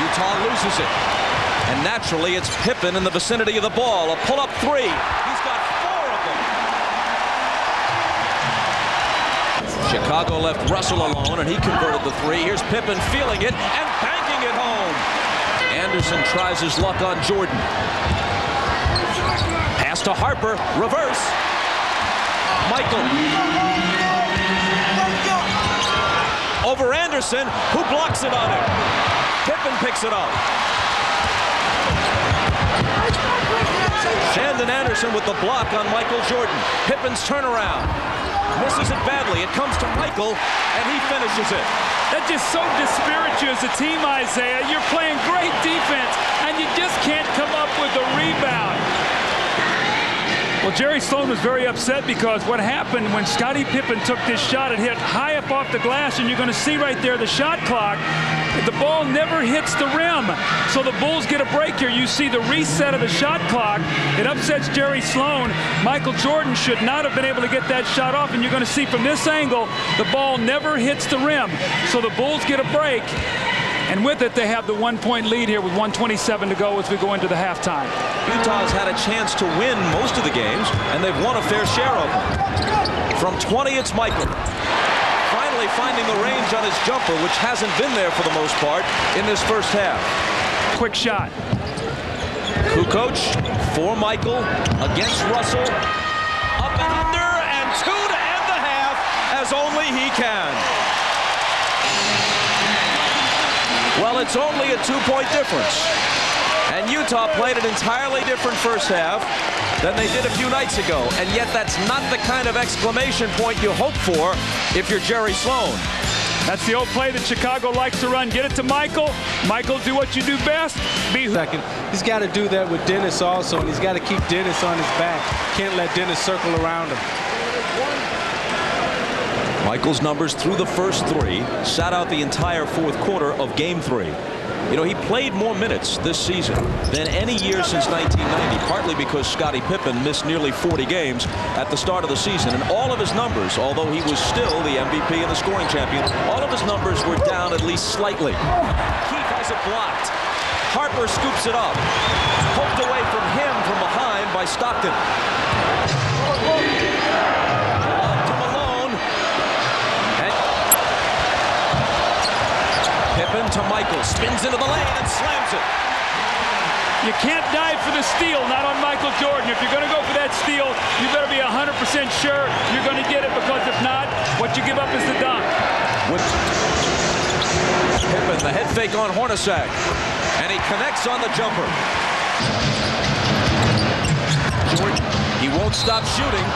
Utah loses it. And naturally, it's Pippen in the vicinity of the ball. A pull-up three. He's got 4 of them. Chicago left Russell alone, and he converted the three. Here's Pippen feeling it and banking it home. Anderson tries his luck on Jordan. Pass to Harper. Reverse. Michael. Over Anderson, who blocks it on him. Pippen picks it up. Shandon Anderson with the block on Michael Jordan. Pippen's turnaround. Misses it badly. It comes to Michael, and he finishes it. That just so dispirits you as a team, Isaiah. You're playing great defense, and you just can't come up with a rebound. Well, Jerry Sloan was very upset because what happened when Scottie Pippen took this shot, it hit high up off the glass, and you're going to see right there the shot clock. The ball never hits the rim, so the Bulls get a break here. You see the reset of the shot clock. It upsets Jerry Sloan. Michael Jordan should not have been able to get that shot off, and you're going to see from this angle, the ball never hits the rim. So the Bulls get a break, and with it, they have the 1-point lead here with 1:27 to go as we go into the halftime. Utah's had a chance to win most of the games, and they've won a fair share of them. From 20, it's Michael. Finally finding the range on his jumper, which hasn't been there for the most part in this first half. Quick shot. Kukoc for Michael against Russell. Up and under, and 2 to end the half, as only he can. Well, it's only a 2-point difference. And Utah played an entirely different first half than they did a few nights ago. And yet that's not the kind of exclamation point you hope for if you're Jerry Sloan. That's the old play that Chicago likes to run. Get it to Michael. Michael, do what you do best. Be second. He's got to do that with Dennis also, and he's got to keep Dennis on his back. Can't let Dennis circle around him. Michael's numbers through the first 3 sat out the entire 4th quarter of Game 3. You know, he played more minutes this season than any year since 1990, partly because Scottie Pippen missed nearly 40 games at the start of the season. And all of his numbers, although he was still the MVP and the scoring champion, all of his numbers were down at least slightly. Keith has it blocked. Harper scoops it up. Poked away from him from behind by Stockton. To Malone. And Pippen to Michael. Spins into the lane and slams it. You can't dive for the steal, not on Michael Jordan. If you're going to go for that steal, you better be 100% sure you're going to get it, because if not, what you give up is the dunk. With Pippen, the head fake on Hornacek, and he connects on the jumper. Jordan, he won't stop shooting,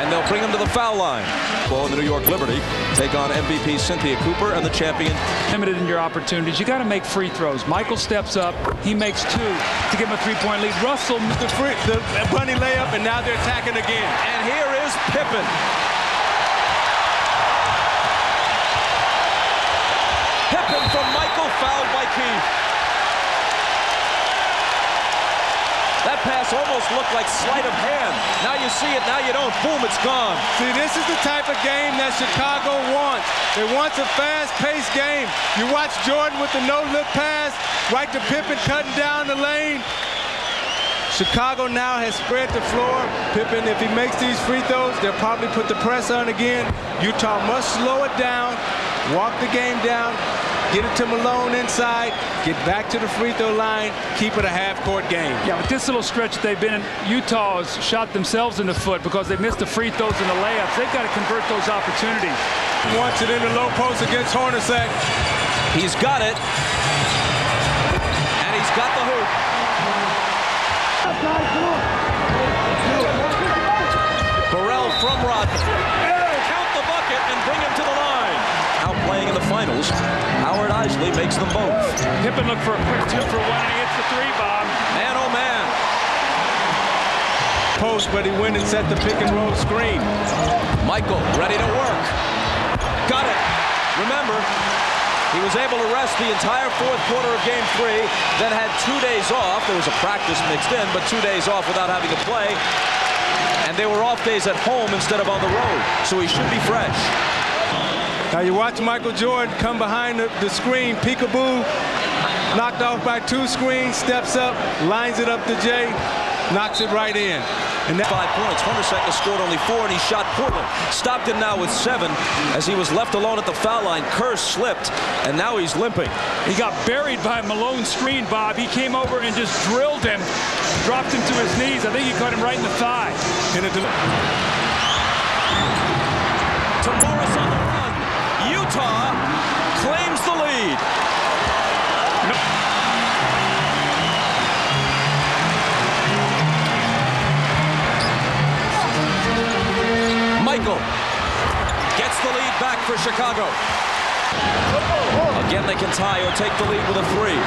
and they'll bring him to the foul line. Well, in the New York Liberty take on MVP Cynthia Cooper and the champion. Limited in your opportunities. You got to make free throws. Michael steps up. He makes 2 to give him a 3-point lead. Russell, the bunny layup, and now they're attacking again. And here is Pippen. Pippen from Michael, fouled by Keith. That pass almost looked like sleight of hand. Now you see it, now you don't. Boom, it's gone. See, this is the type of game that Chicago wants. They want a fast-paced game. You watch Jordan with the no-look pass, right to Pippen cutting down the lane. Chicago now has spread the floor. Pippen, if he makes these free throws, they'll probably put the press on again. Utah must slow it down, walk the game down, get it to Malone inside, get back to the free throw line, keep it a half-court game. Yeah, but this little stretch they've been in, Utah has shot themselves in the foot because they missed the free throws and the layups. They've got to convert those opportunities. Wants it in the low post against Hornacek. He's got it. And he's got the hoop. Burrell from Rodman. Count the bucket and bring him to the line. Now playing in the finals, Howard Isley makes them both. Pippen looked for a quick 2 for 1, and he hits the 3, Bob. Man, oh man. Post, but he went and set the pick-and-roll screen. Michael ready to work. Got it. Remember, he was able to rest the entire 4th quarter of Game 3, then had 2 days off. There was a practice mixed in, but 2 days off without having to play. And they were off days at home instead of on the road, so he should be fresh. Now you watch Michael Jordan come behind the screen, peekaboo, knocked off by 2 screens, steps up, lines it up to Jay, knocks it right in. And that 5 points. Hornacek has scored only 4, and he shot Portland. Stockton now with 7 as he was left alone at the foul line. Kerr slipped, and now he's limping. He got buried by Malone's screen, Bob. He came over and just drilled him, dropped him to his knees. I think he caught him right in the thigh. To Morris on the run. Utah claims the lead. Michael gets the lead back for Chicago. Again, they can tie or take the lead with a 3.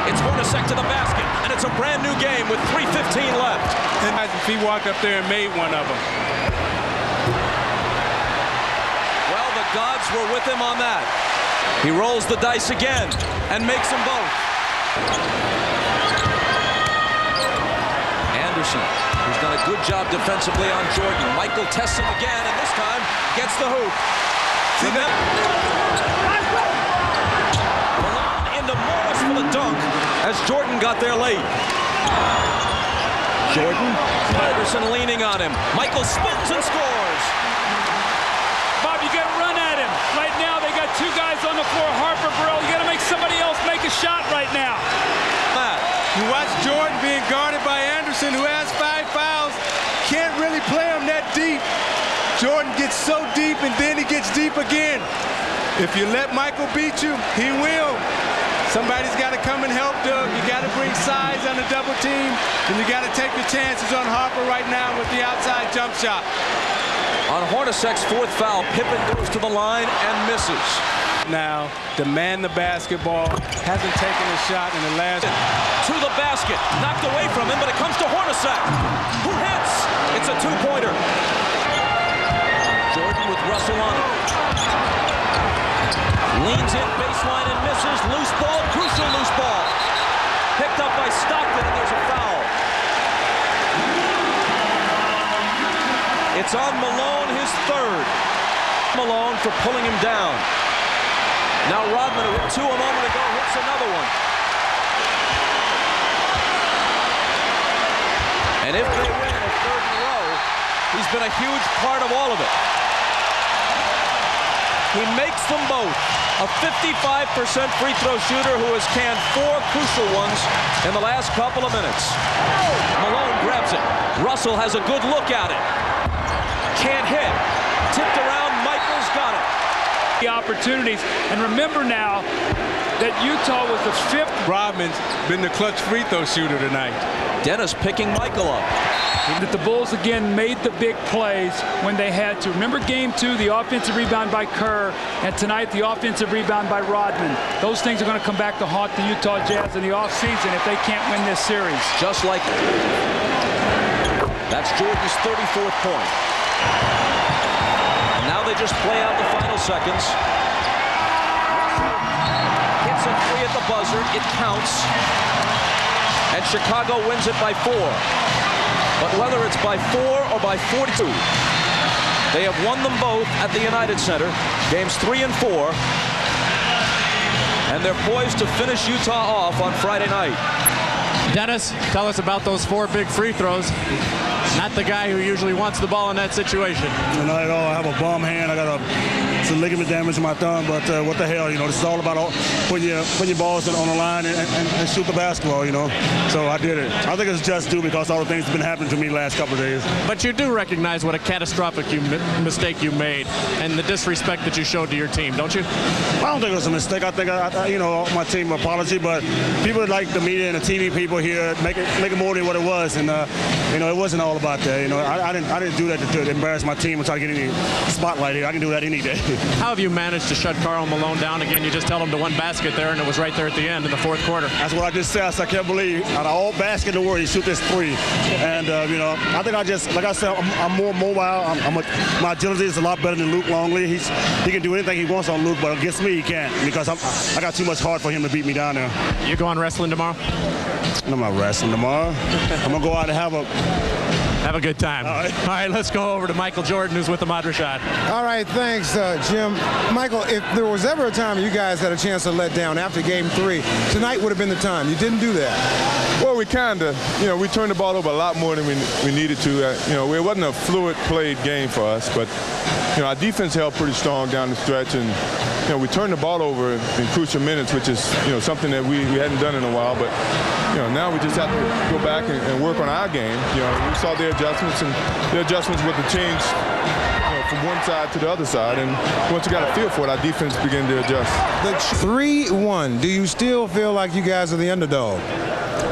It's Hornacek to the basket, and it's a brand new game with 3:15 left. And if he walked up there and made one of them. Well, the gods were with him on that. He rolls the dice again and makes them both. Anderson, who's done a good job defensively on Jordan. Michael tests him again, and this time gets the hoop. Malone into Morris for the dunk as Jordan got there late. Jordan, Anderson leaning on him. Michael spins and scores. Bob, you got to run at him. Right now, they got 2 guys on the floor. Harper, Burrell. You got to make somebody else make a shot right now. You watch Jordan being guarded by Anderson, who has 5 fouls. Can't really play him that deep. Jordan gets so deep, and then he gets deep again. If you let Michael beat you, he will. Somebody's got to come and help Doug. You got to bring size on the double team, and you got to take your chances on Harper right now with the outside jump shot. On Hornacek's 4th foul, Pippen goes to the line and misses. Now, demand the basketball. Hasn't taken a shot in the last. To the basket, knocked away from him, but it comes to Hornacek, who hits. It's a 2-pointer. Jordan with Russell on it. Leans in, baseline, and misses. Loose ball, crucial loose ball. Picked up by Stockton, and there's a foul. It's on Malone, his 3rd. Malone for pulling him down. Now Rodman, who hit 2 a moment ago, hits another one. And if they win a 3rd in a row, he's been a huge part of all of it. He makes them both. A 55% free throw shooter who has canned 4 crucial ones in the last couple of minutes. Malone grabs it. Russell has a good look at it. Can't hit. Tipped around. Michael's got it. The opportunities. And remember now that Utah was the 5th. Rodman's been the clutch free throw shooter tonight. Dennis picking Michael up. That the Bulls again made the big plays when they had to. Remember game 2, the offensive rebound by Kerr, and tonight the offensive rebound by Rodman. Those things are going to come back to haunt the Utah Jazz in the offseason if they can't win this series. Just like that's Jordan's 34th point. And now they just play out the final seconds. Hits a 3 at the buzzer. It counts. And Chicago wins it by 4. But whether it's by 4 or by 42, they have won them both at the United Center, games 3 and 4, and they're poised to finish Utah off on Friday night. Dennis, tell us about those 4 big free throws. Not the guy who usually wants the ball in that situation. Not at all. I have a bum hand. I got some ligament damage in my thumb, but what the hell, this is all about putting your balls on the line and shoot the basketball, So I did it. I think it's just due because all the things that have been happening to me the last couple of days. But you do recognize what a catastrophic mistake you made and the disrespect that you showed to your team, don't you? I don't think it was a mistake. I think, my team apology, but people like the media and the TV people here make it more than what it was, and it wasn't all about that. I didn't do that to embarrass my team and try to get any spotlight here. I can do that any day. How have you managed to shut Karl Malone down again? You just held him to 1 basket there, and it was right there at the end in the 4th quarter. That's what I just said. I can't believe out of all basket in the world, he shoot this 3. And I think like I said, I'm more mobile. My agility is a lot better than Luke Longley. He can do anything he wants on Luke, but against me he can't because I got too much heart for him to beat me down there. You going wrestling tomorrow? I'm not wrestling tomorrow. I'm gonna go out and have Have a good time. All right, let's go over to Michael Jordan, who's with the Madrashad. All right, thanks, Jim. Michael, if there was ever a time you guys had a chance to let down after Game 3, tonight would have been the time. You didn't do that. Well, we kind of, we turned the ball over a lot more than we needed to. It wasn't a fluid played game for us, but, our defense held pretty strong down the stretch, and, we turned the ball over in crucial minutes, which is, something that we hadn't done in a while, but, now we just have to go back and work on our game. We saw their adjustments, and their adjustments with the change, from one side to the other side, and once you got a feel for it, our defense began to adjust. The 3-1, do you still feel like you guys are the underdog?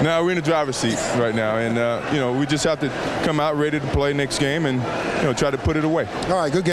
No, we're in the driver's seat right now, and we just have to come out ready to play next game and try to put it away. All right, good game.